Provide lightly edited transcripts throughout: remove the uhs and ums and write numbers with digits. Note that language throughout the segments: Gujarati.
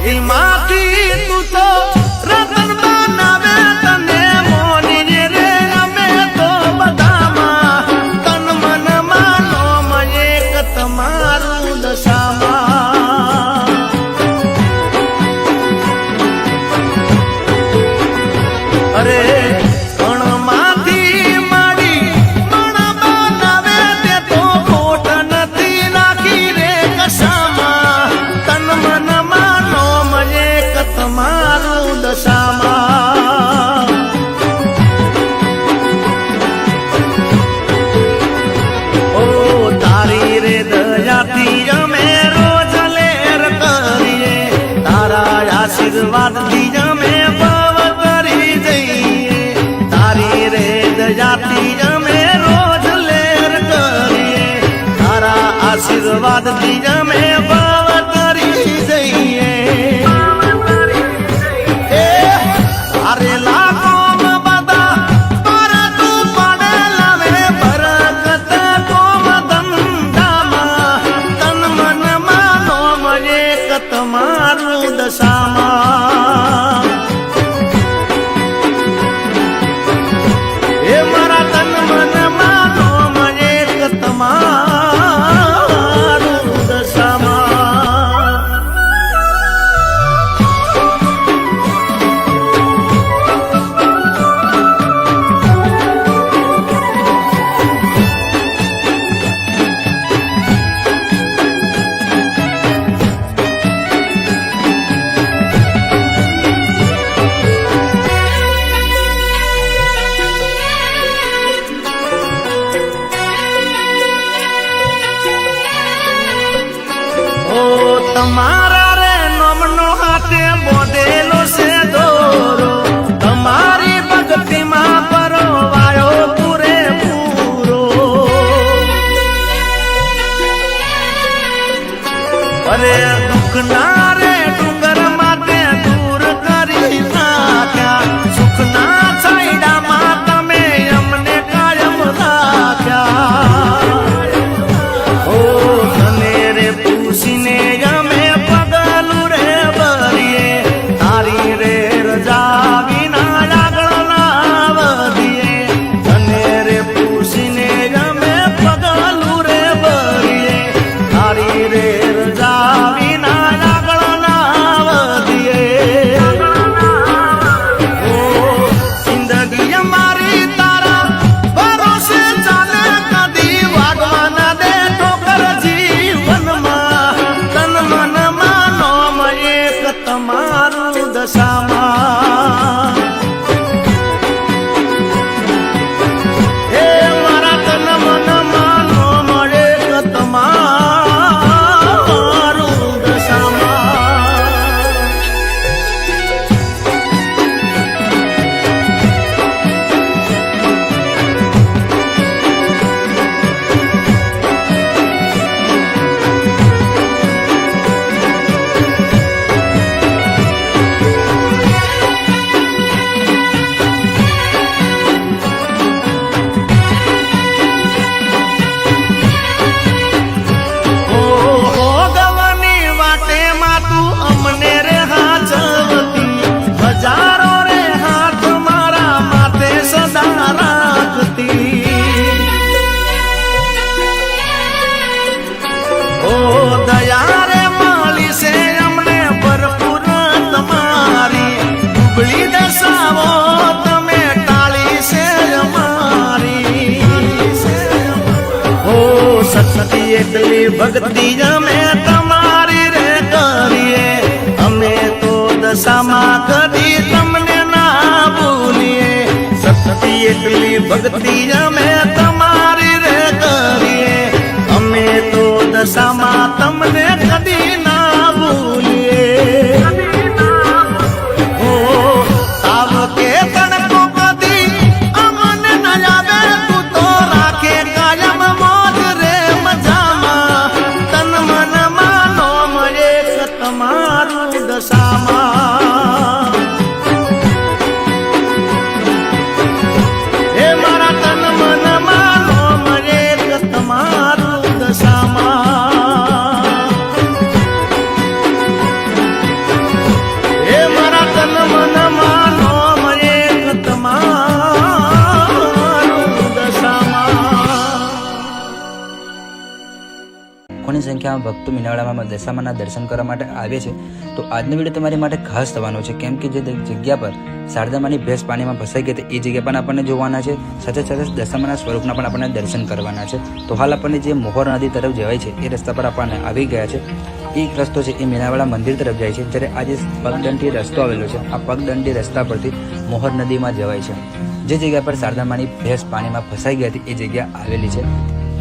રેતી માંથી તું તો રતન બનાવે તને મોની રે અમે તો બધામાં તન મન માનો એક તમારું દશામાં અરે આશીર્વાદ થી અમે ભવ કરી જઈએ તારી રે દયાથી અમે રોજ લેર કરીએ તારા આશીર્વાદ થી અમે ભવ કરી જઈએ અરે લાખો બધા પર તું પડે લાવે બરકત કોમ ધંધામાં તન મન માનો એક તમારું દશામાં એ મારા તન મન માનો એક તમારું દશામાં તમારા રે નમનો હાથે બોધેલો છે દોરો તમારી ભક્તિમાં પરવાયો પૂરેપૂરો અરે દુઃખના રે ડુંગર માટે દૂર કરી નાખ્યા સુખના છાયડામાં તમે અમને કાયમ રાખ્યા ઓ તને રે પૂછીને તમારું દશામાં હે મારા તન મન માનો મળે તમારું દશામાં સતી એટલી ભક્તિ અમે તમારી રે કરીએ અમે તો દશામાં કદી તમને ના ભૂલીએ સતી એટલી ભક્તિ અમે તમારી રે કરીએ અમે તો દશામાં તમને કદી ના ભૂલીએ તમારું દશામાં હે મારા તન મન સંખ્યામાં ભક્તો મીનાવાડામાં દશામાના દર્શન કરવા માટે આવે છે. તો આજનો વિડીયો તમારી માટે ખાસ થવાનો છે, કેમ કે જે જગ્યા પર શારદામાની ભેંસ પાણીમાં ફસાઈ ગઈ હતી એ જગ્યા પણ આપણને જોવાના છે. સાથે સાથે દશામાના સ્વરૂપના પણ આપણને દર્શન કરવાના છે. તો હાલ આપણને જે મોહર નદી તરફ જવાય છે એ રસ્તા પર આપણને આવી ગયા છે. એક રસ્તો છે એ મીનાવાડા મંદિર તરફ જાય છે, જ્યારે આ જે પગદંડી રસ્તો આવેલો છે આ પગદંડી રસ્તા પરથી મોહર નદીમાં જવાય છે. જે જગ્યા પર શારદામાની ભેંસ પાણીમાં ફસાઈ ગઈ હતી એ જગ્યા આવેલી છે.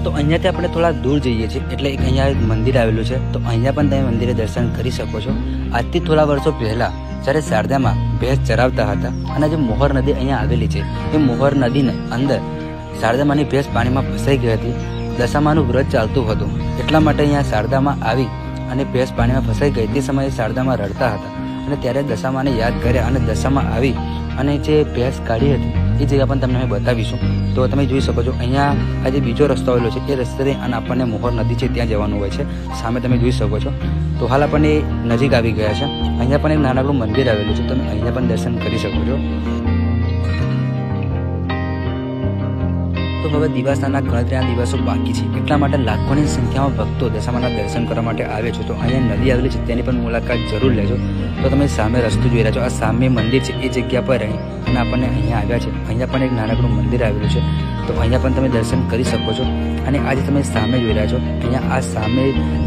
તો અહીંયાથી આપણે થોડા દૂર જઈએ છીએ એટલે અહીંયા એક મંદિર આવેલું છે. તો અહીંયા પણ તમે મંદિરે દર્શન કરી શકો છો. આજથી થોડા વર્ષો પહેલાં જ્યારે શારદામાં ભેંસ ચરાવતા હતા અને જે મોહર નદી અહીંયા આવેલી છે એ મોહર નદીને અંદર શારદામાની ભેંસ પાણીમાં ફસાઈ ગઈ હતી. દશામાનું વ્રત ચાલતું હતું, એટલા માટે અહીંયા શારદામાં આવી અને ભેંસ પાણીમાં ફસાઈ ગઈ. તે સમયે શારદામાં રડતા હતા અને ત્યારે દશામાને યાદ કર્યા અને દશામાં આવી અને જે ભેંસ કાઢી હતી એ જગ્યા પણ તમને અમે બતાવીશું. તો તમે જોઈ શકો છો અહીંયા આ જે બીજો રસ્તો આવેલો છે એ રસ્તે અને આપણને મોહર નદી છે ત્યાં જવાનું હોય છે. સામે તમે જોઈ શકો છો. તો હાલ આપણને નજીક આવી ગયા છે. અહીંયા પણ એક નાનકડું મંદિર આવેલું છે, તમે અહીંયા પણ દર્શન કરી શકો છો. તો હવે દિવાસાના ગણતરીના દિવસો બાકી છે, એટલા માટે લાખોની સંખ્યામાં ભક્તો દશામાના દર્શન કરવા માટે આવે છે. તો અહીંયા નદી આવેલી છે તેની પણ મુલાકાત જરૂર લેજો. તો તમે સામે રસ્તો જોઈ રહ્યા છો, આ સામે મંદિર છે એ જગ્યા પર રહી અને આપણને અહીંયા આવ્યા છે. અહીંયા પણ એક નાનકડું મંદિર આવેલું છે, તો અહીંયા પણ તમે દર્શન કરી શકો છો. અને આજે તમે સામે જોઈ રહ્યા છો અહીંયા આ સામે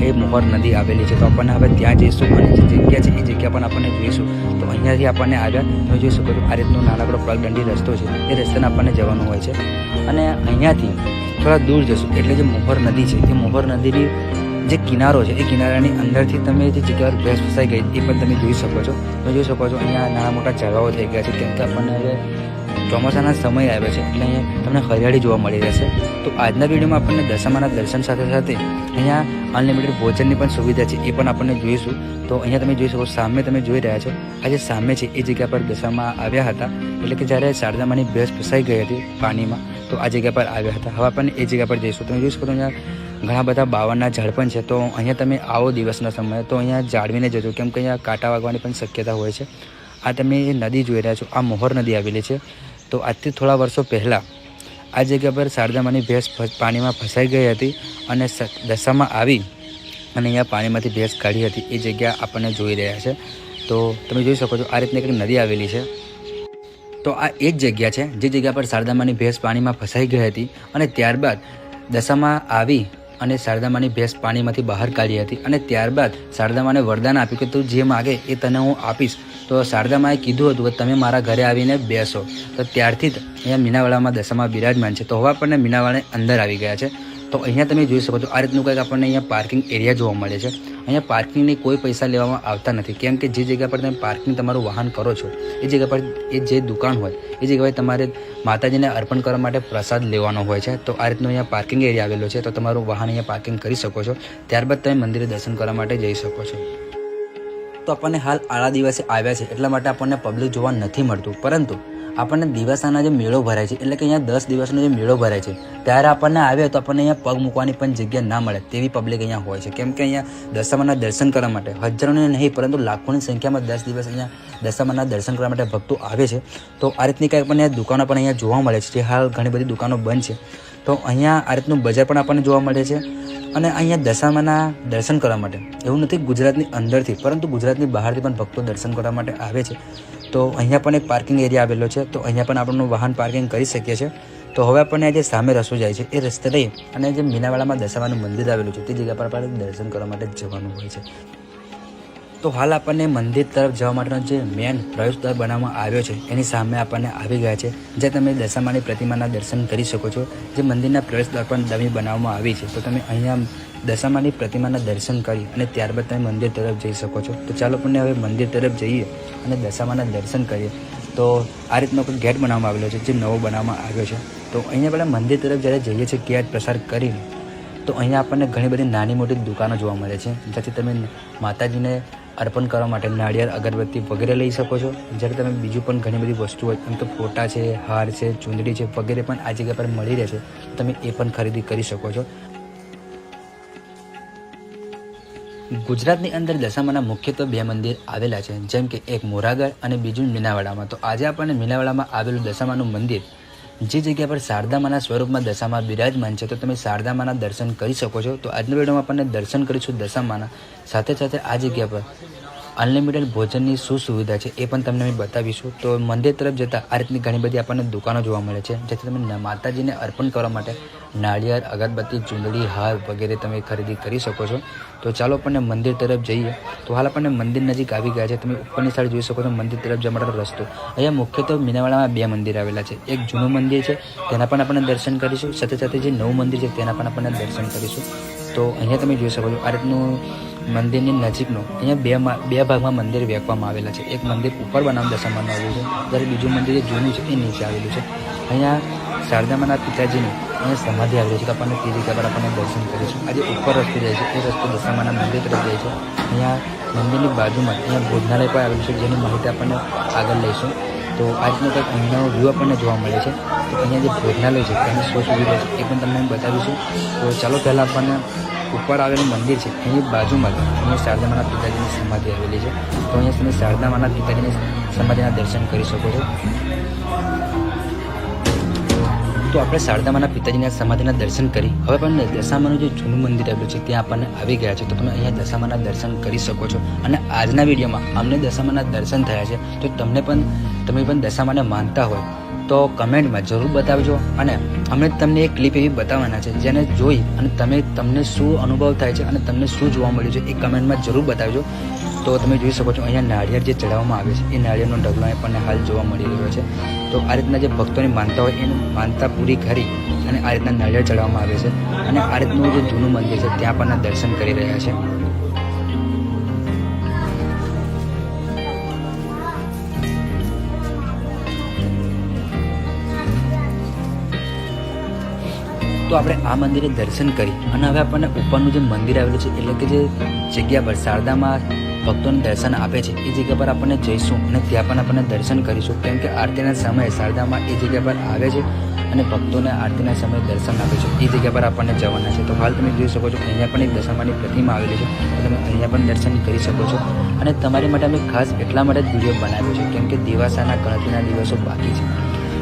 એ મોહર નદી આવેલી છે. તો આપણને હવે ત્યાં જઈશું અને જે જગ્યા છે એ જગ્યા પણ આપણને જોઈશું. તો અહીંયાથી આપણને આવ્યા તમે જોઈ શકો છો આ રીતનો નાનકડો પગદંડી રસ્તો છે એ રસ્તાને આપણને જવાનું હોય છે. અને અહીંયાથી થોડા દૂર જશું એટલે જે મોહર નદી છે એ મોહર નદીની જે કિનારો છે એ કિનારાની અંદરથી તમે જે જગ્યા પર ભેંસ ફસાઈ ગઈ એ પણ તમે જોઈ શકો છો. તમે જોઈ શકો છો અહીંયા નાના મોટા ઝાડવાઓ થઈ ગયા છે, કેમ કે આપણને હવે ચોમાસાના સમય આવે છે એટલે અહીંયા તમને હરિયાળી જોવા મળી રહેશે. તો આજના વિડીયોમાં આપણને દશામાના દર્શન સાથે સાથે અહીંયા અનલિમિટેડ ભોજનની પણ સુવિધા છે એ પણ આપણને જોઈશું. તો અહીંયા તમે જોઈ શકો સામે તમે જોઈ રહ્યા છો આ જે સામે છે એ જગ્યા પર દશામાં આવ્યા હતા, એટલે કે જ્યારે શારદામાની ભેંસ ફસાઈ ગઈ હતી પાણીમાં તો આ જગ્યા પર આવ્યા હતા. હવે આપણને એ જગ્યા પર જઈશું. તમે જોઈ શકો અહીંયા ઘણા બધા બાવળના ઝાડ પણ છે. તો અહીંયા તમે આવો દિવસના સમયે તો અહીંયા જાળવીને જજો, કેમ કે અહીંયા કાંટા વાગવાની પણ શક્યતા હોય છે. આ તમે નદી જોઈ રહ્યા છો, આ મોહર નદી આવેલી છે. તો આજથી થોડા વર્ષો પહેલાં આ જગ્યા પર શારદામાની ભેંસ પાણીમાં ફસાઈ ગઈ હતી અને દશામાં આવી અને અહીંયા પાણીમાંથી ભેંસ કાઢી હતી એ જગ્યા આપણને જોઈ રહ્યા છે. તો તમે જોઈ શકો છો આ રીતની એક નદી આવેલી છે. તો આ એ જ જગ્યા છે જે જગ્યા પર શારદામાની ભેંસ પાણીમાં ફસાઈ ગઈ હતી અને ત્યારબાદ દશામાં આવી અને શારદામાની ભેંસ પાણીમાંથી બહાર કાઢી હતી. અને ત્યારબાદ શારદામાને વરદાન આપ્યું કે તું જે માગે એ તને હું આપીશ. તો શારદામાએ કીધું હતું કે તમે મારા ઘરે આવીને બેસો. તો ત્યારથી જ અહીંયા મીનાવાડામાં દશામાં બિરાજમાન છે. તો હવે આપણને મીનાવાડા અંદર આવી ગયા છે. તો અહીંયા તમે જોઈ શકો છો આ રીતનું કંઈક આપણને અહીંયા પાર્કિંગ એરિયા જોવા મળે છે. અહીંયા પાર્કિંગની કોઈ પૈસા લેવામાં આવતા નથી, કેમ કે જે જગ્યા પર તમે પાર્કિંગ તમારું વાહન કરો છો એ જગ્યા પર એ જે દુકાન હોય એ જગ્યા પર તમારે માતાજીને અર્પણ કરવા માટે પ્રસાદ લેવાનો હોય છે. તો આ રીતનો અહીંયા પાર્કિંગ એરિયા આવેલો છે. તો તમારું વાહન અહીંયા પાર્કિંગ કરી શકો છો. ત્યારબાદ તમે મંદિરે દર્શન કરવા માટે જઈ શકો છો. તો આપણને હાલ આળા દિવસે આવ્યા છે એટલા માટે આપણને પબ્લિક જોવા નથી મળતું, પરંતુ આપણને દિવાસાના જે મેળો ભરાય છે એટલે કે અહીંયા 10 દિવસનો જે મેળો ભરાય છે ત્યારે આપણને આવે તો આપણને અહીંયા પગ મૂકવાની પણ જગ્યા ના મળે તેવી પબ્લિક અહીંયા હોય છે. કેમ કે અહીંયા દશામાના દર્શન કરવા માટે હજારોની નહીં પરંતુ લાખોની સંખ્યામાં 10 દિવસ અહીંયા દશામાના દર્શન કરવા માટે ભક્તો આવે છે. તો આ રીતની કંઈક આપણને દુકાનો પણ અહીંયા જોવા મળે છે, જે હાલ ઘણી બધી દુકાનો બંધ છે. તો અહીંયા આ રીતનું બજાર પણ આપણને જોવા મળે છે. અને અહીંયા દશામાના દર્શન કરવા માટે એવું નથી ગુજરાતની અંદરથી પરંતુ ગુજરાતની બહારથી પણ ભક્તો દર્શન કરવા માટે આવે છે. તો અહીંયા પણ એક પાર્કિંગ એરિયા આવેલો છે. તો અહીંયા પણ આપણું વાહન પાર્કિંગ કરી શકીએ છીએ. તો હવે આપણને જે સામે રસ્તો જાય છે એ રસ્તે રહી અને જે મીનાવાડામાં દશામાનું મંદિર આવેલું છે તે જગ્યા પર આપણે દર્શન કરવા માટે જવાનું હોય છે. તો હાલ આપણને મંદિર તરફ જવા માટેનો જે મેન પ્રવેશદ્વાર બનાવવામાં આવ્યો છે એની સામે આપણને આવી ગયા છે, જ્યાં તમે દશામાની પ્રતિમાના દર્શન કરી શકો છો. જે મંદિરના પ્રવેશદ્વાર પણ ડમી બનાવવામાં આવી છે. તો તમે અહીંયા દશામાની પ્રતિમાના દર્શન કરી અને ત્યારબાદ તમે મંદિર તરફ જઈ શકો છો. તો ચાલો આપણને હવે મંદિર તરફ જઈએ અને દશામાના દર્શન કરીએ. તો આ રીતનો કોઈ ગેટ બનાવવામાં આવેલો છે જે નવો બનાવવામાં આવ્યો છે. તો અહીંયા પહેલાં મંદિર તરફ જ્યારે જઈએ છીએ ગેટ પ્રસાર કરીને તો અહીંયા આપણને ઘણી બધી નાની મોટી દુકાનો જોવા મળે છે, જ્યાંથી તમે માતાજીને અર્પણ કરવા માટે નાળિયેર, અગરબત્તી વગેરે લઈ શકો છો. જ્યારે તમે બીજું પણ ઘણી બધી વસ્તુ હોય એમ તો ફોટા છે, હાર છે, ચૂંદડી છે વગેરે પણ આ જગ્યા પર મળી રહે છે. તમે એ પણ ખરીદી કરી શકો છો. ગુજરાતની અંદર દશામાના મુખ્યત્વે 2 મંદિર આવેલા છે, જેમ કે એક મોરાગઢ અને બીજું મીનાવાડામાં. તો આજે આપણને મીનાવાડામાં આવેલું દશામાનું મંદિર જે જગ્યા પર શારદામાના સ્વરૂપમાં દશામાં બિરાજમાન છે તો તમે શારદામાના દર્શન કરી શકો છો. તો આજના વિડીયોમાં આપણને દર્શન કરીશું દશામાના, સાથે સાથે આ જગ્યા પર અનલિમિટેડ ભોજનની શું સુવિધા છે એ પણ તમને અમે બતાવીશું. તો મંદિર તરફ જતાં આ રીતની ઘણી બધી આપણને દુકાનો જોવા મળે છે, જેથી તમે માતાજીને અર્પણ કરવા માટે નાળિયેર, અગરબત્તી, ચૂંદડી, હાર વગેરે તમે ખરીદી કરી શકો છો. તો ચાલો આપણને મંદિર તરફ જઈએ. તો હાલ આપણને મંદિર નજીક આવી ગયા છે. તમે ઉપરની સાઈડ જોઈ શકો છો મંદિર તરફ જવા માટે રસ્તો. અહીંયા મુખ્યત્વે મીનાવાડામાં 2 મંદિર આવેલા છે. એક જૂનું મંદિર છે, તેના પણ આપણને દર્શન કરીશું, સાથે સાથે જે નવું મંદિર છે તેના પણ આપણને દર્શન કરીશું. તો અહીંયા તમે જોઈ શકો છો આ રીતનું મંદિરની નજીકનું અહીંયા બે ભાગમાં મંદિર વહેંચવામાં આવેલા છે. એક મંદિર ઉપર બનાવ દશામાનું આવેલું છે, જ્યારે બીજું મંદિર જે જૂનું છે એ નીચે આવેલું છે. અહીંયા શારદામાના પિતાજીની અહીંયા સમાધિ આવેલી છે, તો આપણને તે જગ્યા પર આપણને દર્શન કરીશું. આજે ઉપર રસ્તો જાય છે એ રસ્તો દશામાના મંદિર તરફ જાય છે. અહીંયા મંદિરની બાજુમાં અહીંયા ભોજનાલય પણ આવેલું છે, જેની માહિતી આપણને આગળ લઈશું. તો આ રીતનો કંઈક અહીંયાનો વ્યૂ આપણને જોવા મળે છે. તો અહીંયા જે ભોજનાલય છે તેની શું સુવિધા છે એ પણ તમને બતાવીશું. તો ચાલો પહેલાં આપણને ઉપર આવેલું મંદિર છે એની બાજુમાં અહીંયા શારદામાના પિતાજીની સમાધિ આવેલી છે. તો અહીંયા તમે શારદામાના પિતાજીની સમાધિના દર્શન કરી શકો છો. તો આપણે શારદામાના પિતાજીના સમાધિના દર્શન કરી હવે પણ દશામાનું જે જૂનું મંદિર આવેલું છે ત્યાં આપણને આવી ગયા છે. તો તમે અહીંયા દશામાના દર્શન કરી શકો છો. અને આજના વિડીયોમાં અમને દશામાના દર્શન થયા છે, તો તમે પણ દશામાને માનતા હોય તો કમેન્ટમાં જરૂર બતાવજો. અને અમે તમને એક ક્લિપ એવી બતાવવાના છે જેને જોઈ અને તમને શું અનુભવ થાય છે અને તમને શું જોવા મળ્યું છે એ કમેન્ટમાં જરૂર બતાવજો. તો તમે જોઈ શકો છો અહીંયા નાળિયેર જે ચડાવવામાં આવે છે એ નાળિયેરનો ઢગલો આપણને હાલ જોવા મળી રહ્યો છે. તો આ રીતના જે ભક્તોની માનતા હોય એની માનતા પૂરી કરી અને આ રીતના નાળિયેર ચડાવવામાં આવે છે. અને આ રીતનું જે જૂનું મંદિર છે ત્યાં આપણને દર્શન કરી રહ્યા છે. તો આપણે આ મંદિરે દર્શન કરી અને હવે આપણને ઉપરનું જે મંદિર આવેલું છે એટલે કે જે જગ્યા પર શારદામાં ભક્તોને દર્શન આપે છે એ જગ્યા પર આપણને જઈશું અને ત્યાં પણ આપણને દર્શન કરીશું. કેમ કે આરતીના સમયે શારદામાં એ જગ્યા પર આવે છે અને ભક્તોને આરતીના સમયે દર્શન આપે છે. એ જગ્યા પર આપણને જવાના છે. તો હાલ તમે જોઈ શકો છો અહીંયા પણ એક દશામાની પ્રતિમા આવેલી છે, તો તમે અહીંયા પણ દર્શન કરી શકો છો. અને તમારી માટે અમે ખાસ એટલા માટે જ વિડીયો બનાવ્યો છે કેમ કે દિવાસાના ગણતરીના દિવસો બાકી છે,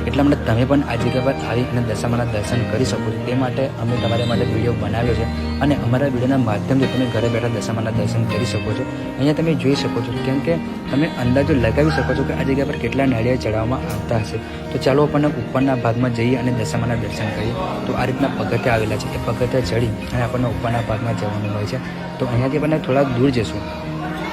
એટલા માટે તમે પણ આ જગ્યા પર આવી અને દશામાના દર્શન કરી શકો છો. તે માટે અમે તમારા માટે વિડીયો બનાવ્યો છે અને અમારા વિડીયોના માધ્યમથી તમે ઘરે બેઠા દશામાના દર્શન કરી શકો છો. અહીંયા તમે જોઈ શકો છો કેમ કે તમે અંદાજો લગાવી શકો છો કે આ જગ્યા પર કેટલા નાળિયેર ચડાવવામાં આવતા હશે. તો ચાલો આપણને ઉપરના ભાગમાં જઈએ અને દશામાના દર્શન કરીએ. તો આ રીતના પગથિયા આવેલા છે, એ પગથિયા ચડી અને આપણને ઉપરના ભાગમાં જવાનું હોય છે. તો અહીંયાથી આપણને થોડાક દૂર જશું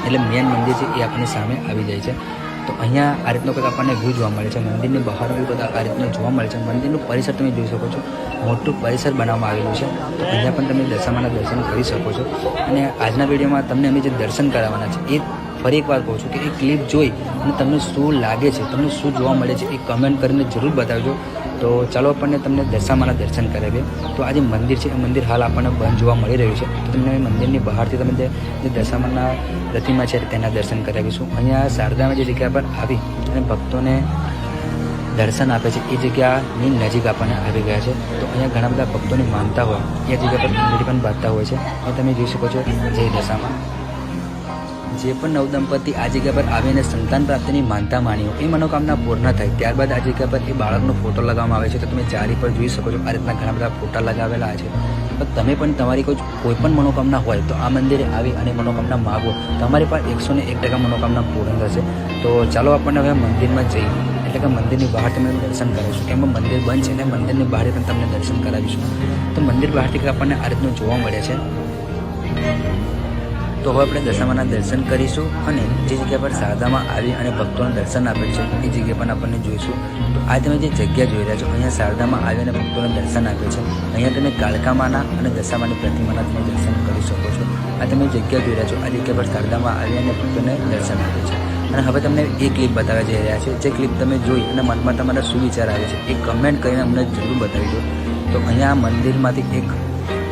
એટલે મેન મંદિર છે એ આપણી સામે આવી જાય છે. તો અહીંયા આ રીતનો કંઈક આપણને વ્યૂ જોવા મળે છે. મંદિરની બહાર બી બધા આ રીતનું જોવા મળે છે. મંદિરનું પરિસર તમે જોઈ શકો છો, મોટું પરિસર બનાવવામાં આવેલું છે. તો અહીંયા પણ તમે દશામાના દર્શન કરી શકો છો. અને આજના વિડીયોમાં તમને અમે જે દર્શન કરાવવાના છે એ ફરી એકવાર કહું છું કે એ ક્લિપ જોઈ અને તમને શું લાગે છે, તમને શું જોવા મળે છે એ કમેન્ટ કરીને જરૂર બતાવજો. તો ચાલો આપણને તમને દશામાના દર્શન કરાવીએ. તો આ જે મંદિર છે એ મંદિર હાલ આપણને બંધ જોવા મળી રહ્યું છે. તો તમને મંદિરની બહારથી તમે જે દશામાના પ્રતિમા છે તેના દર્શન કરાવીશું. અહીંયા શારદામાં જે જગ્યા પર આવી અને ભક્તોને દર્શન આપે છે એ જગ્યાની નજીક આપણને આવી ગયા છે. તો અહીંયા ઘણા બધા ભક્તોની માનતા હોય એ જગ્યા પર મંદિર પણ બાંધતા હોય છે. અને તમે જોઈ શકો છો જય દશામાં જે પણ નવદંપતિ આ જગ્યા પર આવીને સંતાન પ્રાપ્તિની માનતા માની એ મનોકામના પૂર્ણ થાય ત્યારબાદ આ જગ્યા પર એ બાળકનો ફોટો લગાવવામાં આવે છે. તો તમે ચારી પર જોઈ શકો છો આ રીતના ઘણા બધા ફોટા લગાવેલા છે. તો તમે પણ તમારી કોઈ પણ મનોકામના હોય તો આ મંદિરે આવી અને મનોકામના માગો, તમારી પર 101% મનોકામના પૂર્ણ થશે. તો ચાલો આપણને હવે મંદિરમાં જઈએ, એટલે કે મંદિરની બહાર તમે દર્શન કરાવીશું. એમાં મંદિર બંધ છે અને મંદિરની બહાર પણ તમને દર્શન કરાવીશું. તો મંદિર બહારથી આપણને આ રીતનું જોવા મળે છે. તો હવે આપણે દશામાના દર્શન કરીશું અને જે જગ્યા પર શારદામાં આવી અને ભક્તોને દર્શન આપે છે એ જગ્યા પણ આપણને જોઈશું. તો આ તમે જે જગ્યા જોઈ રહ્યા છો અહીંયા શારદામાં આવી અને ભક્તોને દર્શન આપે છે. અહીંયા તમે કાળકામાના અને દશામાની પ્રતિમાના તમે દર્શન કરી શકો છો. આ તમે જગ્યા જોઈ રહ્યા છો આ જગ્યા પર શારદામાં આવી અને ભક્તોને દર્શન આપે છે. અને હવે તમને એ ક્લિપ બતાવવા જઈ રહ્યા છે. જે ક્લિપ તમે જોઈ અને મનમાં તમારા શું વિચાર આવે છે એ કમેન્ટ કરીને અમને જરૂર બતાવી દો. તો અહીંયા મંદિરમાંથી એક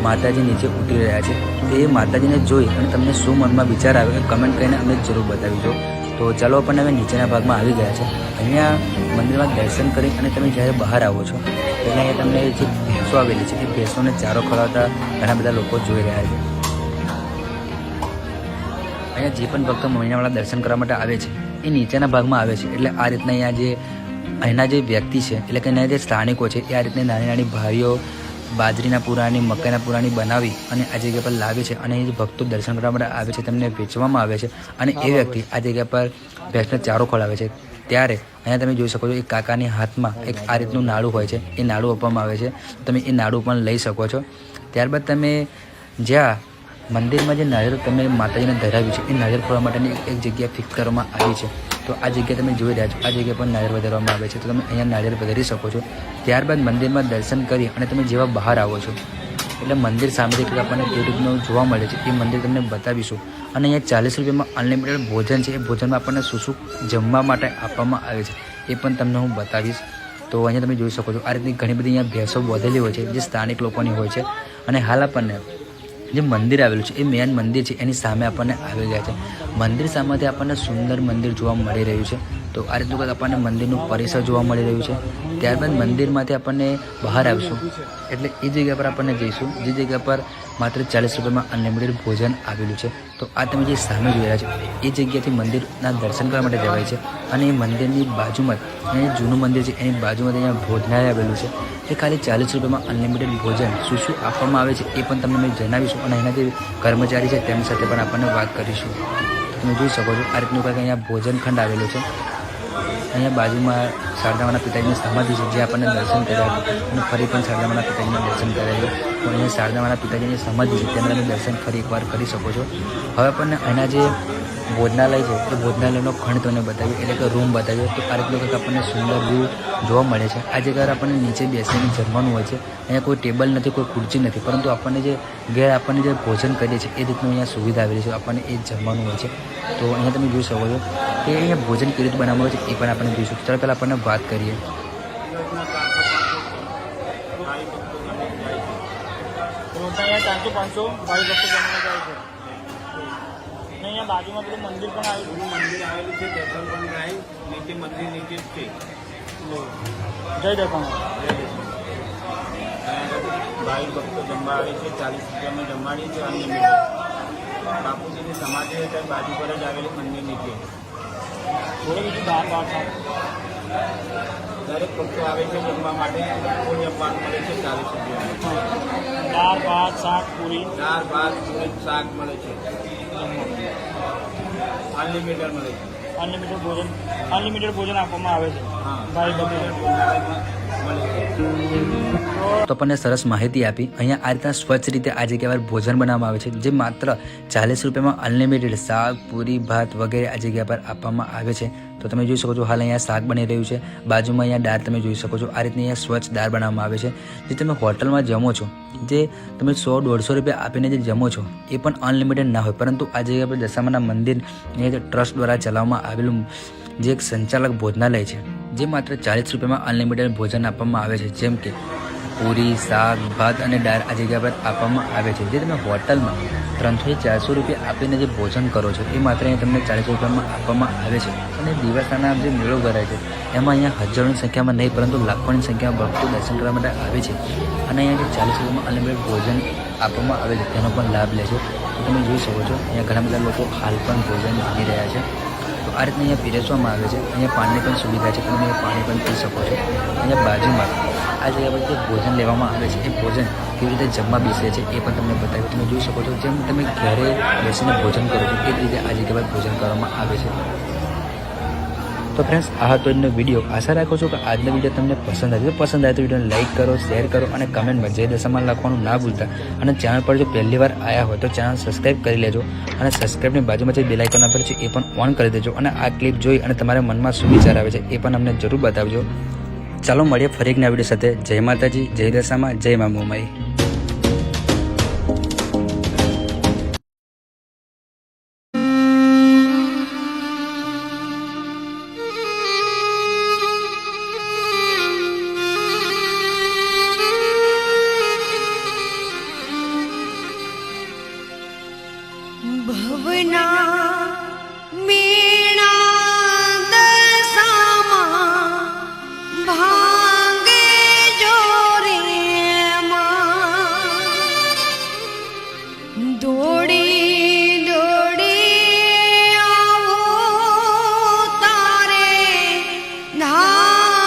માતાજી નીચે ઉતરી રહ્યા છે. તે માતાજીને જોઈ અને તમને શું મનમાં વિચાર આવે એ કમેન્ટ કરીને અમને જરૂર બતાવી દો. તો ચાલો આપણને હવે નીચેના ભાગમાં આવી ગયા છે. અહીંયા મંદિરમાં દર્શન કરી અને તમે જ્યારે બહાર આવો છો એટલે અહીંયા તમને જે ભેંસો આવેલી છે એ ભેંસોને ચારો ખવડાવતા ઘણા બધા લોકો જોઈ રહ્યા છે. અહીંયા જે પણ ભક્તો મહિનાવાળા દર્શન કરવા માટે આવે છે એ નીચેના ભાગમાં આવે છે. એટલે આ રીતના અહીંયા જે અહીંના જે વ્યક્તિ છે એટલે કે અહીંના જે સ્થાનિકો છે એ આ રીતની નાની નાની ભારીઓ બાજરીના પૂરાની મકાઈના પૂરાની બનાવી અને આ જગ્યા પર લાવે છે અને જે ભક્તો દર્શન કરવા માટે આવે છે તેમને વેચવામાં આવે છે અને એ વ્યક્તિ આ જગ્યા પર ભેંસને ચારો ખવડાવે છે. ત્યારે અહીંયા તમે જોઈ શકો છો એક કાકાની હાથમાં એક આ રીતનું નાડું હોય છે, એ નાડું આપવામાં આવે છે. તમે એ નાડું પણ લઈ શકો છો. ત્યારબાદ તમે જ્યાં મંદિરમાં જે નારિયેળ તમે માતાજીને ધરાવ્યું છે એ નારિયેળ ફોડવા માટેની એક જગ્યા ફિક્સ કરવામાં આવી છે. તો આ જગ્યા તમે જોઈ રહ્યા છો, આ જગ્યા પર નારિયેળ વધારવામાં આવે છે. તો તમે અહીંયા નારિયેળ વધારી શકો છો. ત્યારબાદ મંદિરમાં દર્શન કરી અને તમે જેવા બહાર આવો છો એટલે મંદિર સામેથી કંઈક આપણને જે રીતનું જોવા મળે છે એ મંદિર તમને બતાવીશું. અને અહીંયા 40 રૂપિયામાં અનલિમિટેડ ભોજન છે. એ ભોજનમાં આપણને શું શું જમવા માટે આપવામાં આવે છે એ પણ તમને હું બતાવીશ. તો અહીંયા તમે જોઈ શકો છો આ રીતની ઘણી બધી અહીંયા ભેંસો બોધેલી હોય છે જે સ્થાનિક લોકોની હોય છે. અને હાલ આપણને જે મંદિર આવેલું છે એ મેન મંદિર છે એની સામે આપણને આવી ગયા છે. મંદિર સામેથી આપણને સુંદર મંદિર જોવા મળી રહ્યું છે. તો આ રીતનું કંઈક આપણને મંદિરનું પરિસર જોવા મળી રહ્યું છે. ત્યારબાદ મંદિરમાંથી આપણને બહાર આવીશું એટલે એ જગ્યા પર આપણને જઈશું જે જગ્યા પર માત્ર 40 રૂપિયામાં અનલિમિટેડ ભોજન આવેલું છે. તો આ તમે જે સામે જોઈ રહ્યા છો એ જગ્યાથી મંદિરના દર્શન કરવા માટે જવાય છે. અને એ મંદિરની બાજુમાં જે જૂનું મંદિર છે એની બાજુમાં અહીંયા ભોજનાલય આવેલું છે. એ ખાલી 40 રૂપિયામાં અનલિમિટેડ ભોજન શું શું આપવામાં આવે છે એ પણ તમને મેં જણાવીશું. અને એના જે કર્મચારી છે તેમની સાથે પણ આપણને વાત કરીશું. તમે જોઈ શકો છો આ રીતનું કંઈક અહીંયા ભોજન ખંડ આવેલું છે. અહીંયા બાજુમાં શારદામાના પિતાજીની સમાધિ છે જે આપણને દર્શન કર્યા અને ફરી પણ શારદામાના પિતાજીના દર્શન કરાવ્યું. તો અહીંયા શારદામાના પિતાજીની સમાધિ છે તેના તમે દર્શન ફરી એકવાર કરી શકો છો. હવે પણ અહીંના જે ભોજનાલય છે એ ભોજનાલયનો ખંડ તમને બતાવ્યો એટલે કે રૂમ બતાવ્યો. તો આ રીતનું કંઈક આપણને સુંદર વ્યૂ જોવા મળે છે. આ જગ્યાએ આપણને નીચે બેસીને જમવાનું હોય છે. અહીંયા કોઈ ટેબલ નથી, કોઈ ખુરશી નથી, પરંતુ આપણને જે ઘેર આપણને જે ભોજન કરીએ છીએ એ રીતનું અહીંયા સુવિધા આવેલી છે. આપણને એ જમવાનું હોય છે. તો અહીંયા તમે જોઈ શકો છો કે અહીંયા ભોજન કેવી રીતે બનાવવામાં આવે છે એ પણ આપણે જોઈશું. ચાલો પહેલાં આપણને વાત કરીએ. અહીંયા બાજુમાં પેલું મંદિર પણ આવેલું છે. ટેમ્પલ પણ થાય નીચે, મંદિર નીચે જ છે. જય દેખાણ ભાઈ ભક્તો જમવા આવે છે. 40 રૂપિયામાં જમવાની છે. અનલિમિટેડ બાપુજીની સમાધિ છે બાજુ પર જ આવેલી મંદિર નીચે. થોડું બીજું દાળ ભાત દરેક ભક્તો આવે છે જમવા માટે. ફૂલ જમવાનું મળે છે 40 રૂપિયામાં. દાળ ભાત શાક પૂરી, દાળ ભાત પૂરી શાક મળે છે. અનલિમિટેડ મળે છે. અનલિમિટેડ ભોજન આપવામાં આવે છે. હા ભાઈ તો આપણને સરસ માહિતી આપી. અહીંયા આ રીતના સ્વચ્છ રીતે આ જગ્યા પર ભોજન બનાવવામાં આવે છે જે માત્ર 40 રૂપિયામાં અનલિમિટેડ શાક પૂરી ભાત વગેરે આ જગ્યા પર આપવામાં આવે છે. તો તમે જોઈ શકો છો હાલ અહીંયા શાક બની રહ્યું છે. બાજુમાં અહીંયા દાળ તમે જોઈ શકો છો. આ રીતની અહીંયા સ્વચ્છ દાળ બનાવવામાં આવે છે. જે તમે હોટલમાં જમો છો, જે તમે 100-150 રૂપિયા આપીને જે જમો છો એ પણ અનલિમિટેડ ના હોય, પરંતુ આ જગ્યા પર દશામાના મંદિર અહીંયા ટ્રસ્ટ દ્વારા ચલાવવામાં આવેલું જે એક સંચાલક ભોજનાલય છે જે માત્ર 40 રૂપિયામાં અનલિમિટેડ ભોજન આપવામાં આવે છે. જેમ કે પૂરી શાક ભાત અને દાળ આ જગ્યા પર આપવામાં આવે છે. જે તમે હોટલમાં 300-400 રૂપિયા આપીને જે ભોજન કરો છો એ માત્ર અહીંયા તમને 40 રૂપિયામાં આપવામાં આવે છે. અને દિવસના જે મેળો ભરાય છે એમાં અહીંયા હજારોની સંખ્યામાં નહીં પરંતુ લાખોની સંખ્યામાં ભક્તો દર્શન કરવા માટે આવે છે. અને અહીંયા જે 40 રૂપિયામાં અનલિમિટેડ ભોજન આપવામાં આવે છે તેનો પણ લાભ લે છે. તો તમે જોઈ શકો છો અહીંયા ઘણા બધા લોકો હાલ પણ ભોજન જમી રહ્યા છે. તો આ રીતના અહીંયા પીરસવામાં આવે છે. અહીંયા પાણીની પણ સુવિધા છે, તમે અહીંયા પાણી પણ પી શકો છો. અહીંયા બાજુમાં આ જગ્યા પર જે ભોજન લેવામાં આવે છે એ ભોજન કેવી રીતે જમવા બેસે છે એ પણ તમને બતાવ્યું. તમે જોઈ શકો છો જેમ તમે ઘરે બેસીને ભોજન કરો છો એ જ રીતે આ જગ્યા પર ભોજન કરવામાં આવે છે. તો ફ્રેન્ડ્સ આ હતો આજનો વિડીયો. આશા રાખું છું કે આજનો વિડીયો તમને પસંદ આવે. તો પસંદ આવે તો વિડીયોને લાઇક કરો, શેર કરો અને કમેન્ટમાં જય દશામાં લખવાનું ના ભૂલતા. અને ચેનલ પર જો પહેલી વાર આવ્યા હોય તો ચેનલ સબસ્ક્રાઈબ કરી લેજો. અને સબસ્ક્રાઈબની બાજુમાં જે બેલ આઇકન આપેલું છે એ પણ ઓન કરી દેજો. અને આ ક્લિપ જોઈ અને તમારા મનમાં શું વિચાર આવે છે એ પણ અમને જરૂર બતાવજો. ચાલો મળીએ ફરી એકના વિડીયો સાથે. જય માતાજી, જય દશામાં, જય મા મોમાઈ. ભવના મેણા દશામાં ભાંગે જોરે માં દોડી દોડી આવો તારે ધા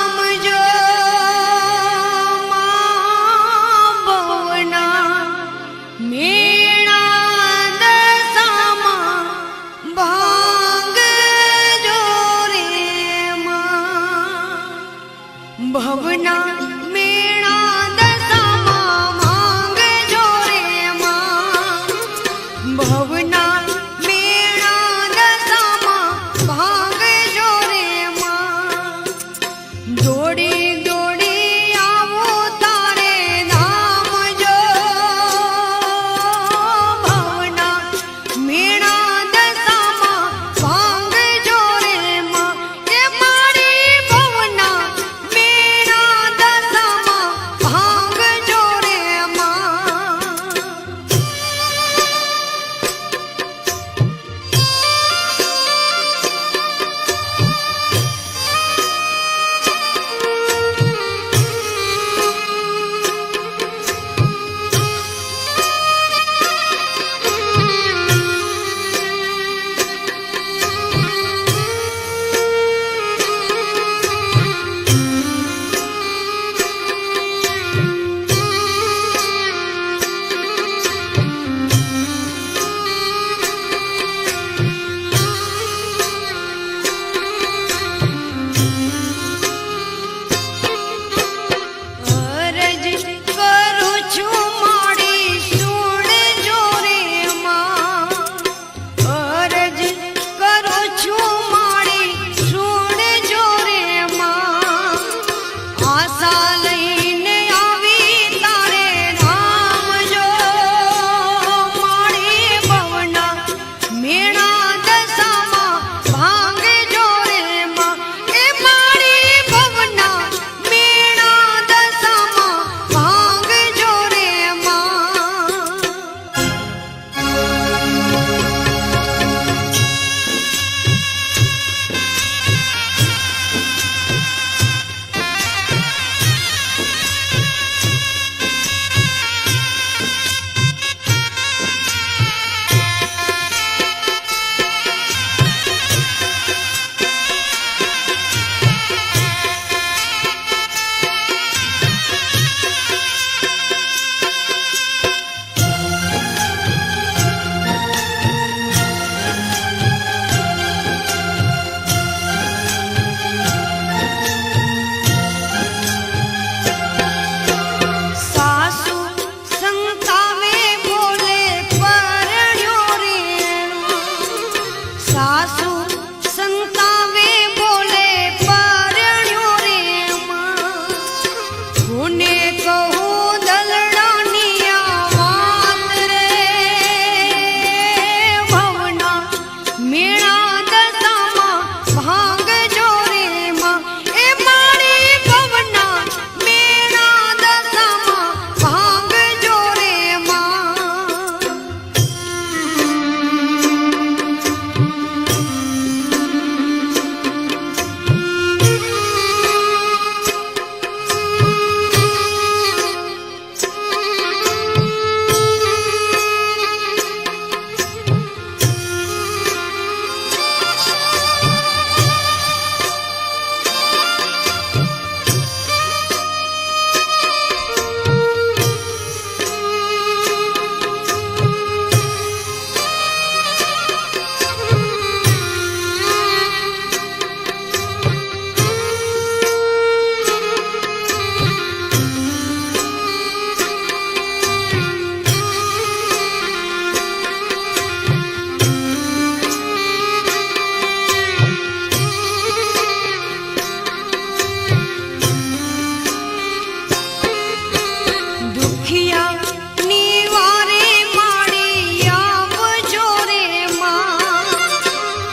સાસુ સંતાવે બોલે પરણ્યો રે માં કોને કહું દલડાની આ વાત રે ભવના મેળા દશામાં ભાંગજો રે માં એ મારી ભવના મેળા દશામાં ભાંગજો રે માં દુખિયા નિવારે માડી આવજો રે માં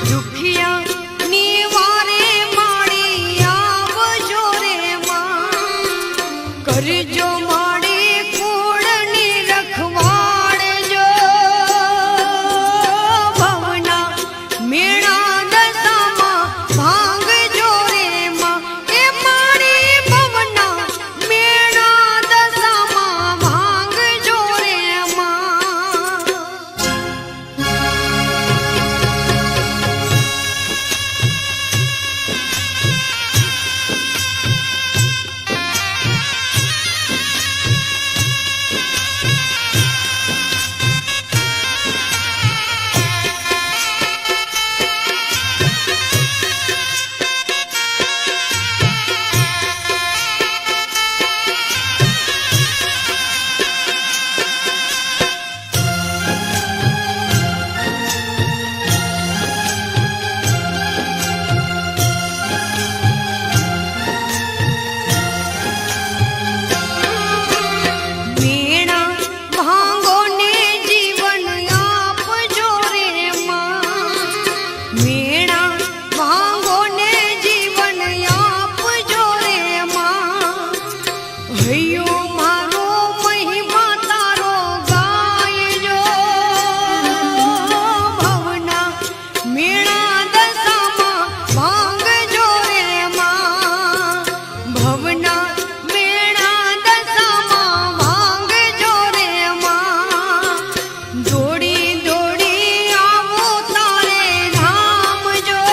દુખિયા નિવારે માડી આવજો રે માં કરજો માડી કુળની રખવાડજો ભવના મેળા દશામાં ભાંગજો રે માં એ મારી ભવના મેળા દશામાં ભાંગજો રે માં મેણા ભાંગો ને જીવન આપજો રે માં મેણા ભાંગો ને જીવન આપજો રે માં હૈયો મારો મહિમા તારો ગાયજો ભવના મેળા દશામાં ભાંગજો રે માં ભવના મેળા દશામાં ભાંગજો રે માં દોડી દોડી આવો તારે ધામજો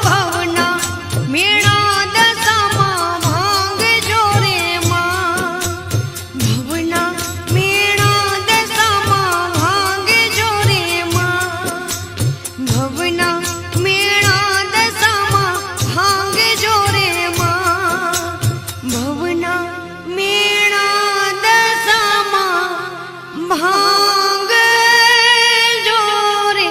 ભવના મેળા દશામાં ભાંગજો રે માં ભવના મેળા દશામાં ભાંગજો રે માં ભવના મેળા દશામાં ભાંગજો રે માં ભવના મેળા દશામાં ભાંગજો રે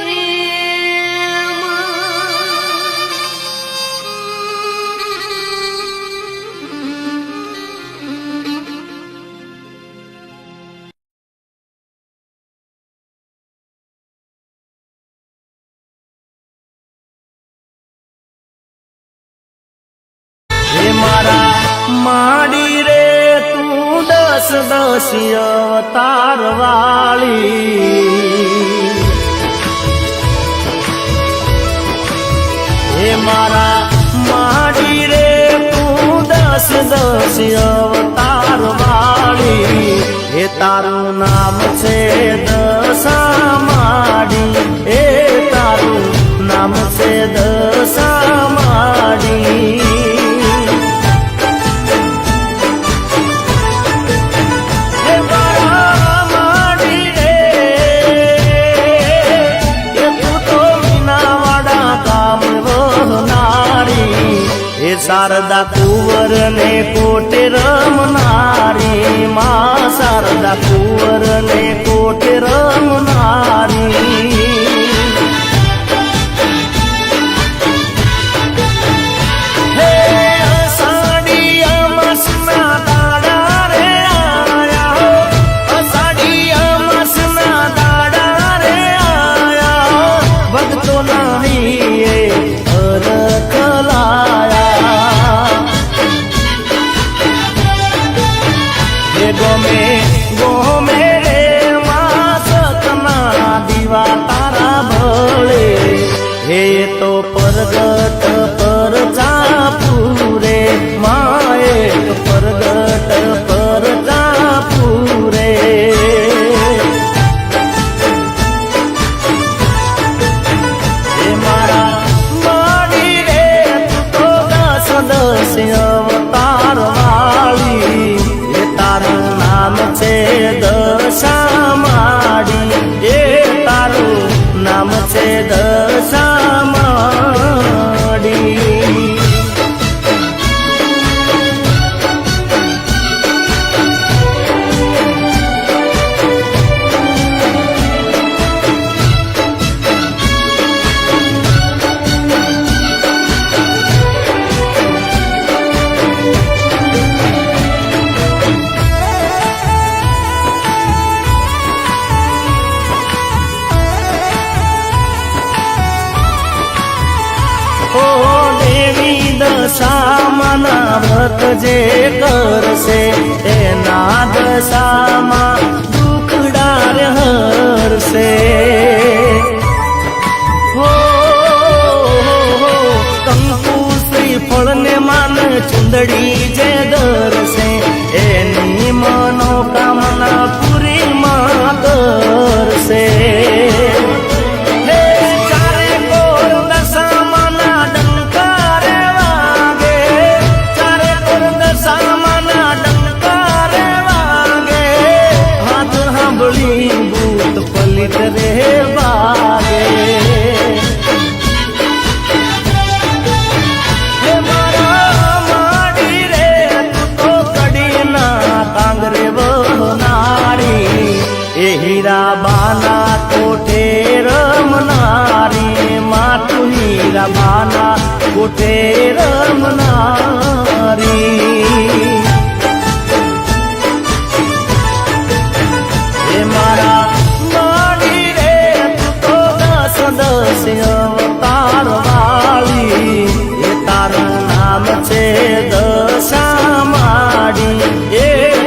હે મારા માડી રે તું દસ દસ અવતાર વાળી હે મારા માડી રે તું દસ દસ અવતાર વાળી હે તારું નામ છે દશા માડી હે તારું નામ છે દશા માડી શારદા કુંવર ને કોટે રમનારી માં શારદા કુંવર ને કોટે રમનારી નામ છે દશામાડી. ઓ દેવી દશામાના વ્રત જે કરશે એના દશામાં દુખડાર હરશે. હો કંકુ શ્રીફળ ને માન ચુંદડી જે ધરશે એની મનોકામના પૂરી માં કરશે. રે વાગે હે મારા માડી રે તું તો કડીના કાંગરે વનારી. એ હીરા બાના કોઠે રમનારી માં તું હીરા બાના કોઠે રમનારી. હે મારા દસ અવતાર વાળી એ તારું નામ છે દશામાડી. એ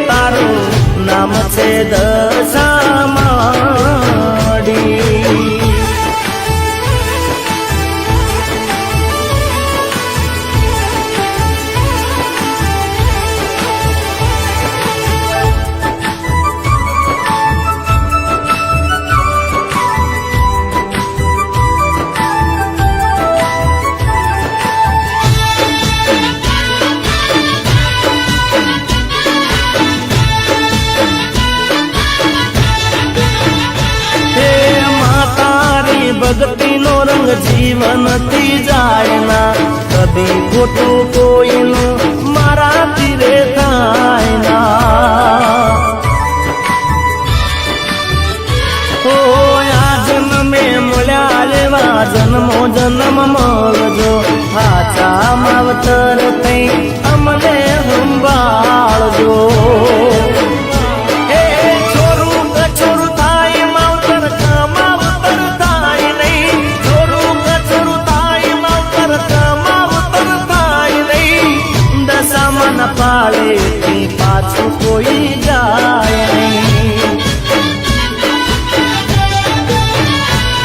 તારું નામ છે દશામાડી. ભક્તિનો રંગ જીવનથી જાય ના કદી ખોટું કોઈનું મારાથી રે થાય ના. ઓ આ જન્મે મળ્યા એવા જન્મો જન્મ મળજો. હાચા માવતર થઈ અમને સંભાળજો. પાળેથી પાછું કોઈ જાય નહીં.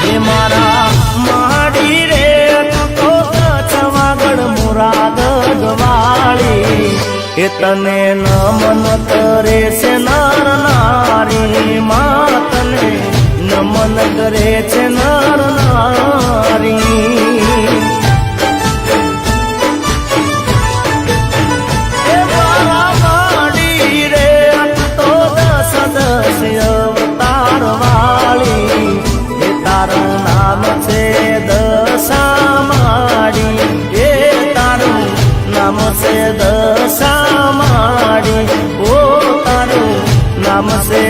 હે મારા માડી રે તું તો છવાગડ મુરાદ વાળી. એ તને નમન કરે છે નર નારી માં તને નમન કરે છે નર નારી. અવતાર વાળી એ તારું નામ છે દશામાડી. એ તારું નામ છે દશામાડી. ઓ તારું નામ છે